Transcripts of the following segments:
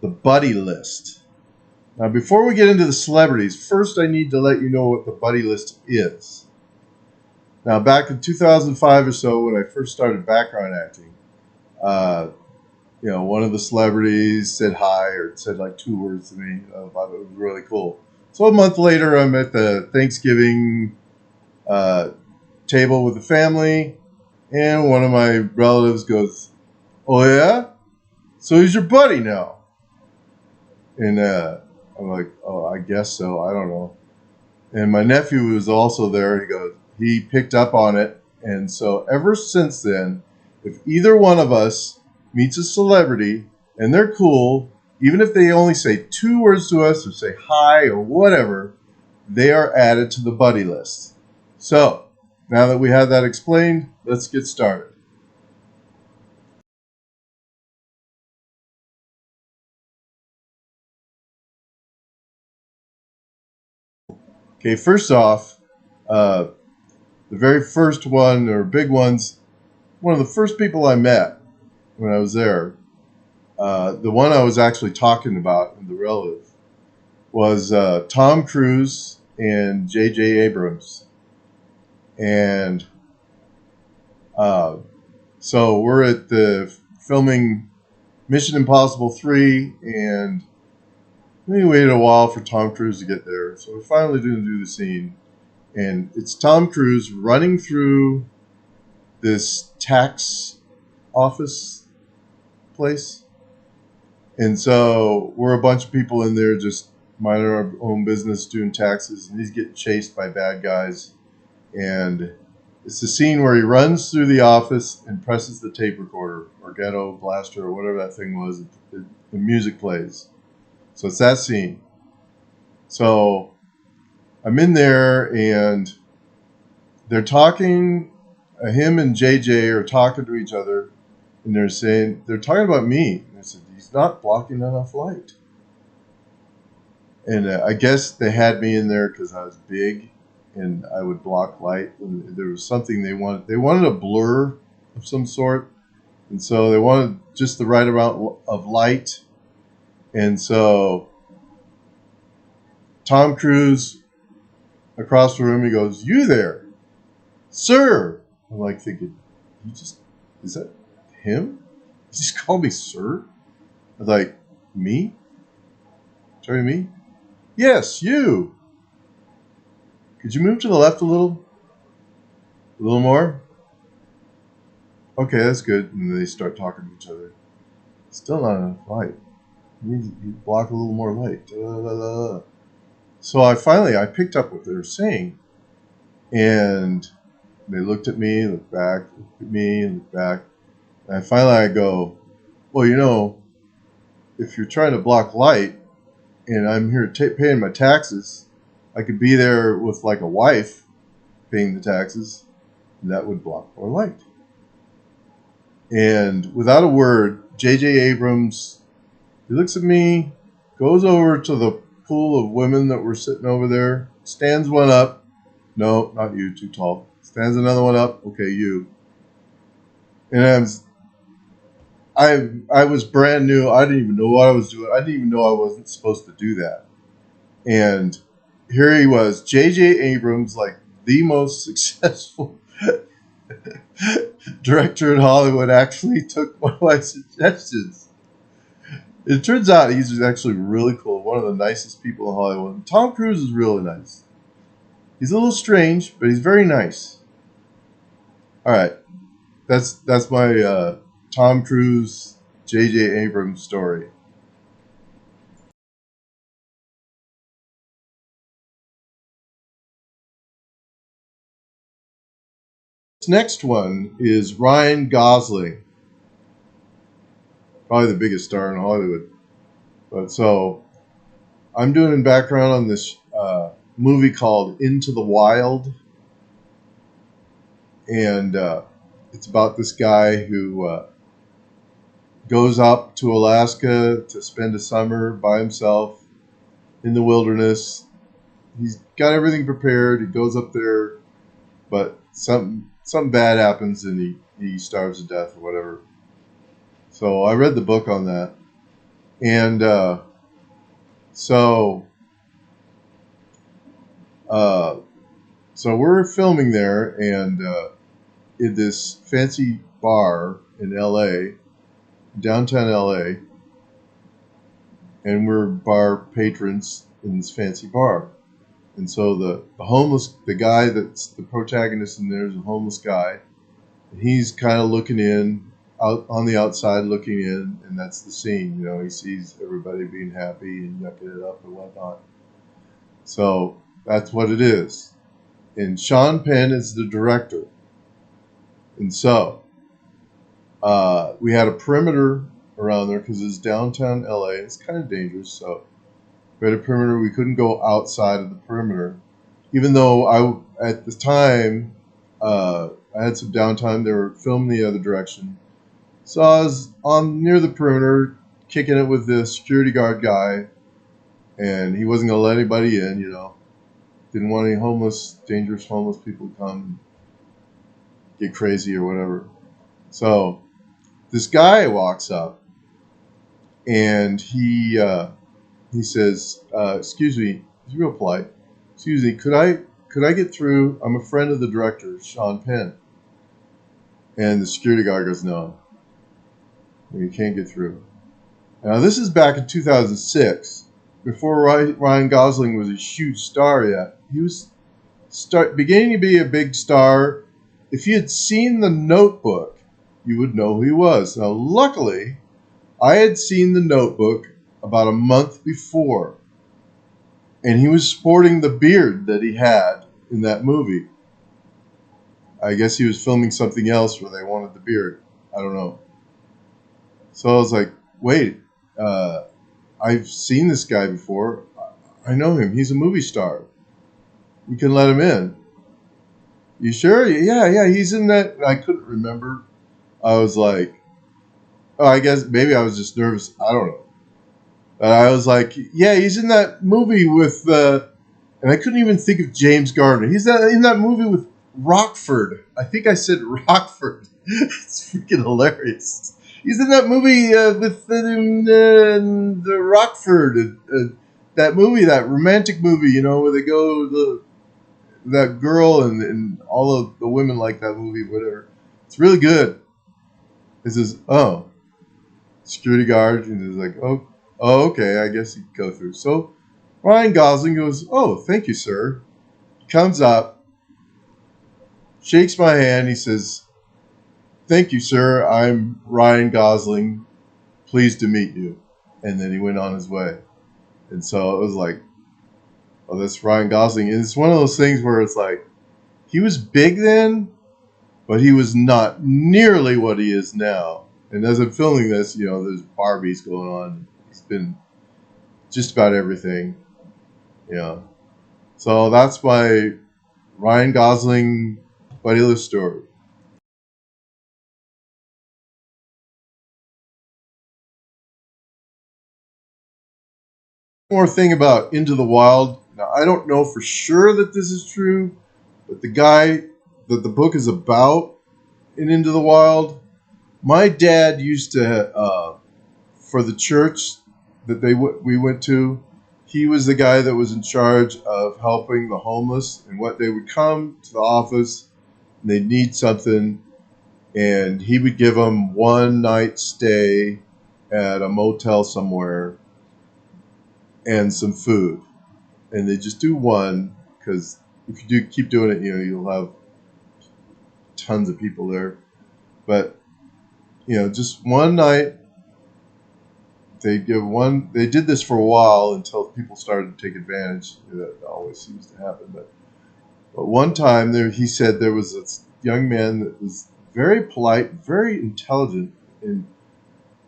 the buddy list. Now, before we get into the celebrities, first I need to let you know what the buddy list is. Now, back in 2005 or so, when I first started background acting, one of the celebrities said hi or said like 2 words to me. I thought it was really cool. So a month later, I'm at the Thanksgiving table with the family, and one of my relatives goes, "Oh yeah? So he's your buddy now?" And I'm like, "Oh, I guess so. I don't know." And my nephew was also there. He picked up on it. And so ever since then, if either one of us meets a celebrity and they're cool, even if they only say 2 words to us or say hi or whatever, they are added to the buddy list. So now that we have that explained, let's get started. Okay, first off, the very first one, or big ones, one of the first people I met when I was there, the one I was actually talking about in the relative, was Tom Cruise and J.J. Abrams. And so we're at the filming Mission Impossible 3, and we waited a while for Tom Cruise to get there. So we're finally going to do the scene. And it's Tom Cruise running through this tax office place. And so we're a bunch of people in there just minding our own business, doing taxes. And he's getting chased by bad guys. And it's the scene where he runs through the office and presses the tape recorder or ghetto blaster or whatever that thing was. The music plays. So it's that scene. So I'm in there and they're talking. Him and JJ are talking to each other, and they're talking about me. And I said, he's not blocking enough light. And I guess they had me in there because I was big and I would block light. And there was something they wanted. They wanted a blur of some sort. And so they wanted just the right amount of light. And so Tom Cruise across the room, he goes, "You there, sir?" I'm like thinking, is that him? He just called me sir? I was like, me? Talking to me? Yes, you. Could you move to the left a little? A little more? Okay, that's good. And then they start talking to each other. Still not enough light. You block a little more light. So I picked up what they were saying. And they looked at me, looked back, looked at me, looked back. And finally I go, well, if you're trying to block light and I'm here paying my taxes, I could be there with like a wife paying the taxes, and that would block more light. And without a word, J.J. Abrams, he looks at me, goes over to the pool of women that were sitting over there, stands one up. No, not you, too tall. Stands another one up. Okay, you. And I was brand new. I didn't even know what I was doing. I didn't even know I wasn't supposed to do that. And here he was, J.J. Abrams, like the most successful director in Hollywood, actually took one of my suggestions. It turns out he's actually really cool. One of the nicest people in Hollywood. Tom Cruise is really nice. He's a little strange, but he's very nice. All right. That's my Tom Cruise, J.J. Abrams story. This next one is Ryan Gosling. Probably the biggest star in Hollywood. But so I'm doing background on this movie called Into the Wild. And it's about this guy who goes up to Alaska to spend a summer by himself in the wilderness. He's got everything prepared. He goes up there, but something bad happens and he starves to death or whatever. So I read the book on that. And so uh, so we're filming there, and in this fancy bar in L.A., downtown L.A., and we're bar patrons in this fancy bar. And so the guy that's the protagonist in there is a homeless guy. And he's kind of looking in, out on the outside looking in, and that's the scene. You know, he sees everybody being happy and yucking it up and whatnot. So that's what it is. And Sean Penn is the director. And so we had a perimeter around there because it's downtown LA. It's kind of dangerous. So we had a perimeter. We couldn't go outside of the perimeter. Even though at the time, I had some downtime. They were filming the other direction. So I was on near the perimeter, kicking it with the security guard guy. And he wasn't going to let anybody in, you know. Didn't want any dangerous homeless people to come get crazy or whatever. So this guy walks up, and he says, "Excuse me," he's real polite. "Excuse me, could I get through? I'm a friend of the director, Sean Penn." And the security guard goes, "No, you can't get through." Now this is back in 2006, before Ryan Gosling was a huge star yet. He was beginning to be a big star. If you had seen The Notebook, you would know who he was. Now, luckily, I had seen The Notebook about a month before, and he was sporting the beard that he had in that movie. I guess he was filming something else where they wanted the beard. I don't know. So I was like, wait, I've seen this guy before. I know him. He's a movie star. You can let him in. You sure? Yeah, he's in that. I couldn't remember. I was like, oh, I guess maybe I was just nervous. I don't know. But I was like, yeah, he's in that movie with, and I couldn't even think of James Garner. He's in that movie with Rockford. I think I said Rockford. It's freaking hilarious. He's in that movie with the Rockford. That movie, that romantic movie, you know, where they go that girl and all of the women like that movie, whatever. It's really good. It says, oh, security guard, and he's like, oh, okay, I guess you can go through. So Ryan Gosling goes, oh, thank you, sir. He comes up, shakes my hand. He says, thank you, sir. I'm Ryan Gosling. Pleased to meet you. And then he went on his way. And so it was like, oh, that's Ryan Gosling. And it's one of those things where it's like, he was big then, but he was not nearly what he is now. And as I'm filming this, you know, there's Barbies going on. He's been just about everything, you know. So that's my Ryan Gosling buddyless story. One more thing about Into the Wild. Now, I don't know for sure that this is true, but the guy that the book is about in Into the Wild, my dad used to, for the church that we went to, he was the guy that was in charge of helping the homeless, and what they would come to the office and they'd need something, and he would give them one night stay at a motel somewhere and some food, and they just do one because if you keep doing it, you know, you'll have tons of people there, but you know, just one night. They did this for a while until people started to take advantage. That always seems to happen. But one time he said there was this young man that was very polite, very intelligent. And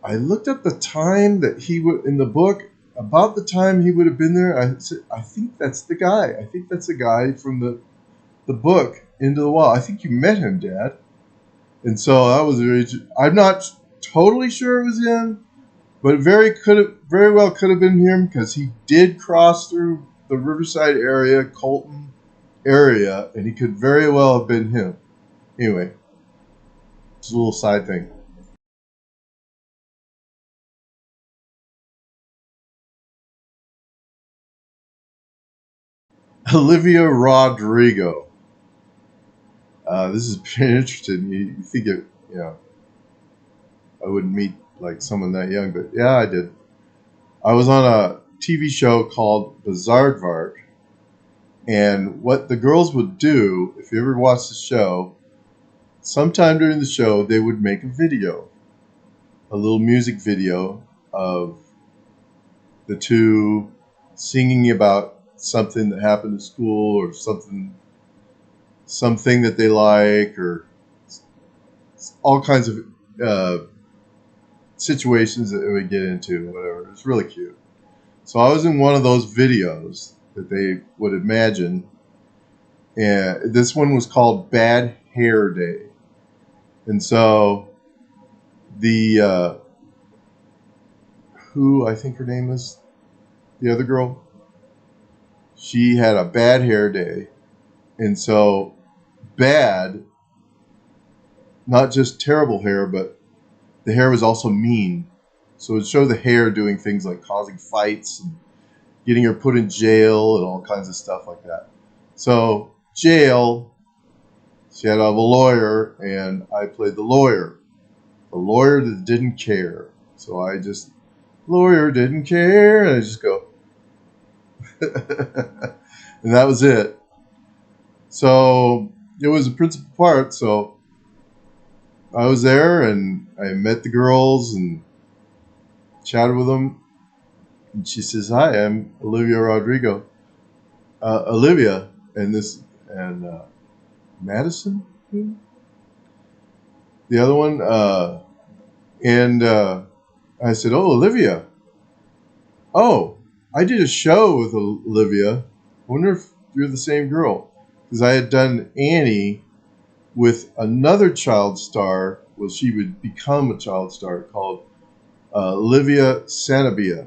I looked at the time that he would, in the book, about the time he would have been there. I said, I think that's the guy. I think that's the guy from the book, Into the Wild. I think you met him, Dad. And so that was I'm not totally sure it was him. But it very well could have been him because he did cross through the Riverside area, Colton area, and he could very well have been him. Anyway, just a little side thing. Olivia Rodrigo. This is pretty interesting. You think it, you know, I wouldn't meet like someone that young, but yeah, I did. I was on a TV show called Bizarre, and what the girls would do, if you ever watched the show, sometime during the show, they would make a video, a little music video of the two singing about something that happened at school or something that they like, or all kinds of uh, situations that they would get into, whatever. It was really cute. So I was in one of those videos that they would imagine, and this one was called Bad Hair Day. And so the who I think her name is, the other girl, she had a bad hair day, and so bad, not just terrible hair, but the hair was also mean. So it showed the hair doing things like causing fights and getting her put in jail and all kinds of stuff like that. So jail, she had to have a lawyer, and I played the lawyer that didn't care. So I just, lawyer didn't care, and I just go, and that was it. So it was a principal part. So I was there, and I met the girls and chatted with them. And she says, "Hi, I'm Olivia Rodrigo." Olivia and Madison, the other one, and I said, "Oh, Olivia. Oh, I did a show with Olivia. I wonder if you're the same girl." Because I had done Annie with another child star. Well, she would become a child star called Olivia Sanabia.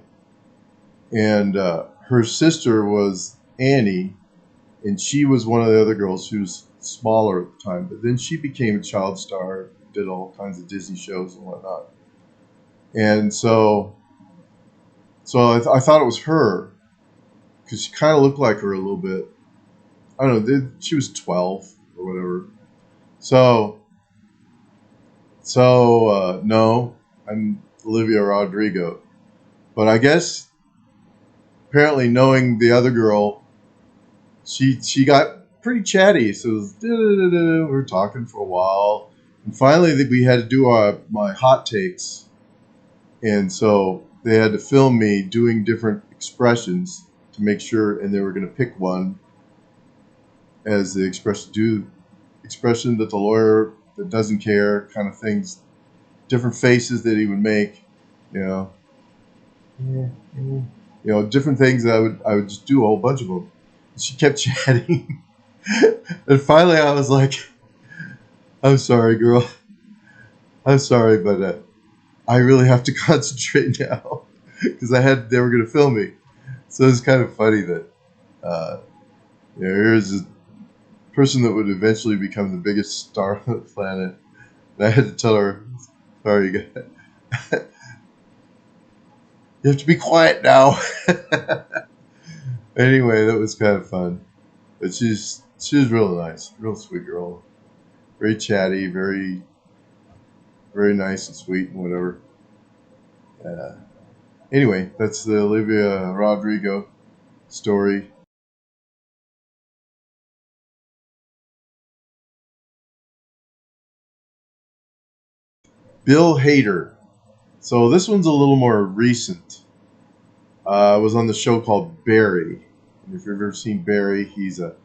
And her sister was Annie, and she was one of the other girls. She was smaller at the time. But then she became a child star, did all kinds of Disney shows and whatnot. And I thought it was her, because she kind of looked like her a little bit. I don't know. She was 12 or whatever. No, I'm Olivia Rodrigo. But I guess apparently knowing the other girl, she got pretty chatty. So it was, we were talking for a while, and finally we had to do my hot takes, and so they had to film me doing different expressions to make sure, and they were going to pick one as the expression that the lawyer that doesn't care kind of things, different faces that he would make, you know, different things that I would just do a whole bunch of them. She kept chatting, and finally I was like, "I'm sorry, girl. I'm sorry, but I really have to concentrate now," because they were going to film me. So it's kind of funny that here's a person that would eventually become the biggest star on the planet. And I had to tell her, "Sorry, you have to be quiet now." Anyway, that was kind of fun. But she was real nice, real sweet girl, very chatty, very very nice and sweet and whatever. Uh, anyway, that's the Olivia Rodrigo story. Bill Hader. So this one's a little more recent. I was on the show called Barry. And if you've ever seen Barry, he's a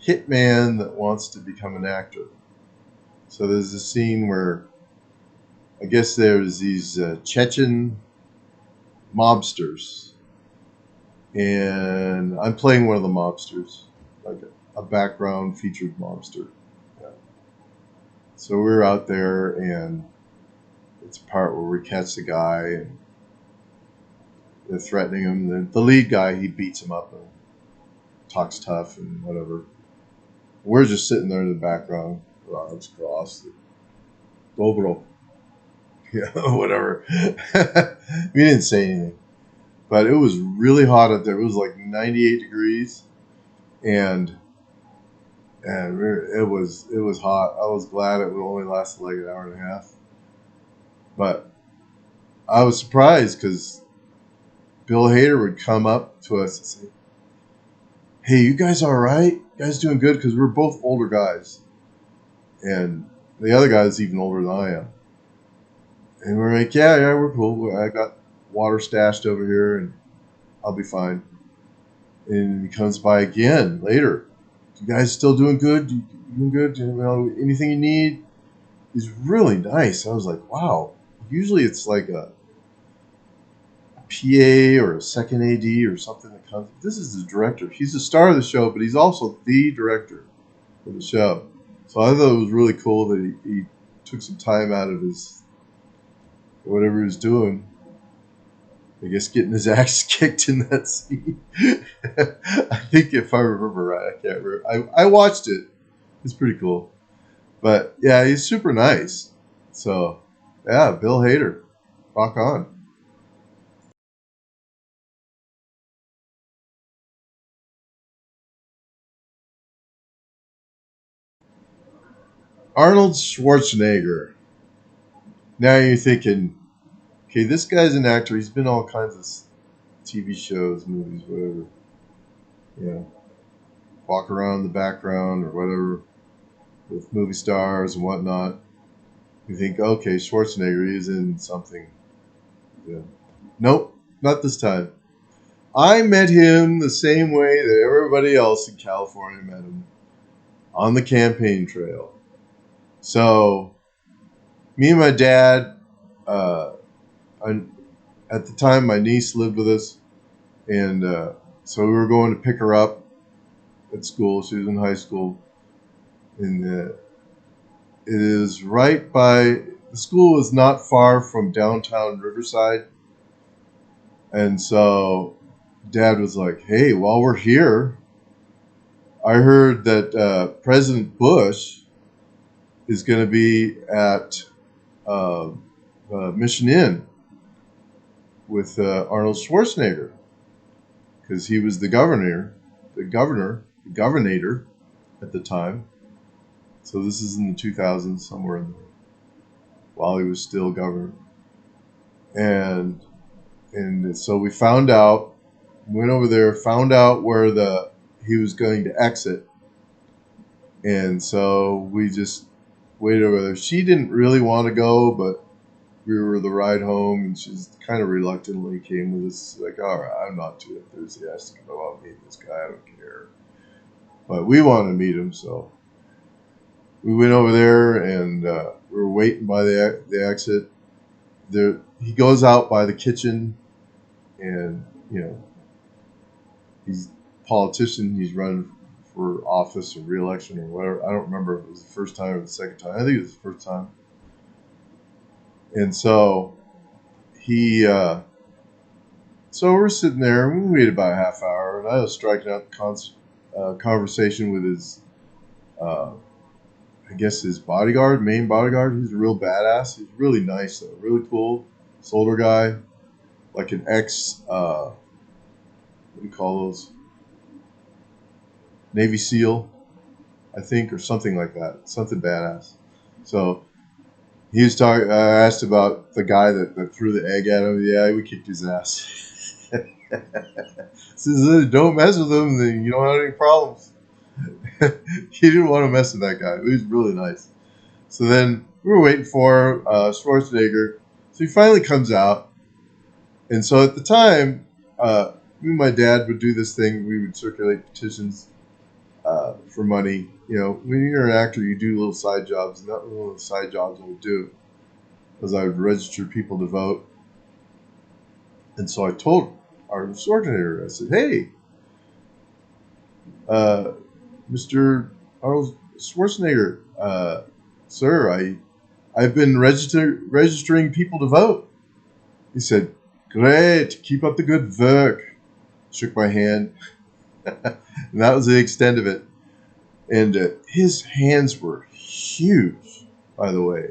hitman that wants to become an actor. So there's a scene where I guess there's these Chechen mobsters, and I'm playing one of the mobsters, like a background featured mobster. Yeah. So we're out there, and it's a part where we catch the guy, and they're threatening him. The lead guy, he beats him up and talks tough and whatever. We're just sitting there in the background, with our arms crossed. Dobro. Yeah, whatever. We didn't say anything. But it was really hot out there. It was like 98 degrees. and it was hot. I was glad it only lasted like an hour and a half, but I was surprised because Bill Hader would come up to us and say, "Hey, you guys all right? You guys doing good?" Because we're both older guys, and the other guy is even older than I am. And we're like, yeah, we're cool. I got water stashed over here, and I'll be fine. And he comes by again later. You guys still doing good? You doing good? You know, anything you need? He's really nice. I was like, wow. Usually it's like a PA or a second AD or something that comes. This is the director. He's the star of the show, but he's also the director of the show. So I thought it was really cool that he took some time out of his whatever he was doing. I guess getting his ass kicked in that scene. I think if I remember right, I can't remember. I watched it. It's pretty cool. But yeah, he's super nice. So yeah, Bill Hader. Rock on. Arnold Schwarzenegger. Now you're thinking, okay, this guy's an actor. He's been all kinds of TV shows, movies, whatever. You know, walk around in the background or whatever with movie stars and whatnot. You think, okay, Schwarzenegger is in something. Yeah. Nope, not this time. I met him the same way that everybody else in California met him, on the campaign trail. So, me and my dad, uh, I, at the time, my niece lived with us, and so we were going to pick her up at school. She was in high school, and it is right by the school is not far from downtown Riverside, and so Dad was like, "Hey, while we're here, I heard that President Bush is going to be at uh, Mission Inn with Arnold Schwarzenegger because he was the governor at the time. So this is in the 2000s, somewhere in there, while he was still governor. And so we found out, went over there, found out where he was going to exit, and so we just waited over there. She didn't really want to go, but we were the ride home, and she kind of reluctantly came with us. Like, all right, I'm not too enthusiastic about meeting this guy. I don't care, but we want to meet him, so we went over there, and we were waiting by the exit. There, he goes out by the kitchen, and he's a politician. He's running for office or re-election or whatever. I don't remember if it was the first time or the second time. I think it was the first time. And so he, so we're sitting there. We waited about a half hour, and I was striking up conversation with his, I guess his bodyguard, main bodyguard. He's a real badass. He's really nice though, really cool. This older guy, like an ex, what do you call those? Navy SEAL, I think, or something like that. Something badass. So he was talking. I asked about the guy that threw the egg at him. Yeah, we kicked his ass. Says, don't mess with him, then you don't have any problems. He didn't want to mess with that guy. He was really nice. So then we were waiting for Schwarzenegger. So he finally comes out. And so at the time, me and my dad would do this thing. We would circulate petitions for money. You know, when you're an actor, you do little side jobs. And that was one of the side jobs I would do, was I would register people to vote. And so I told Arnold Schwarzenegger, I said, hey, Mr. Arnold Schwarzenegger, sir, I've been registering people to vote. He said, great, keep up the good work. Shook my hand. And that was the extent of it. And his hands were huge, by the way.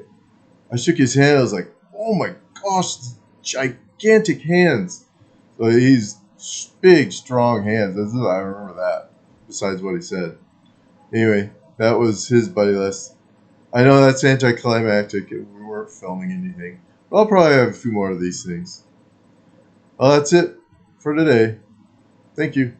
I shook his hand. I was like, oh my gosh, gigantic hands. So he's big, strong hands. I remember that. besides what he said. Anyway, that was his buddy list. I know that's anticlimactic. We weren't filming anything. But I'll probably have a few more of these things. Well, that's it for today. Thank you.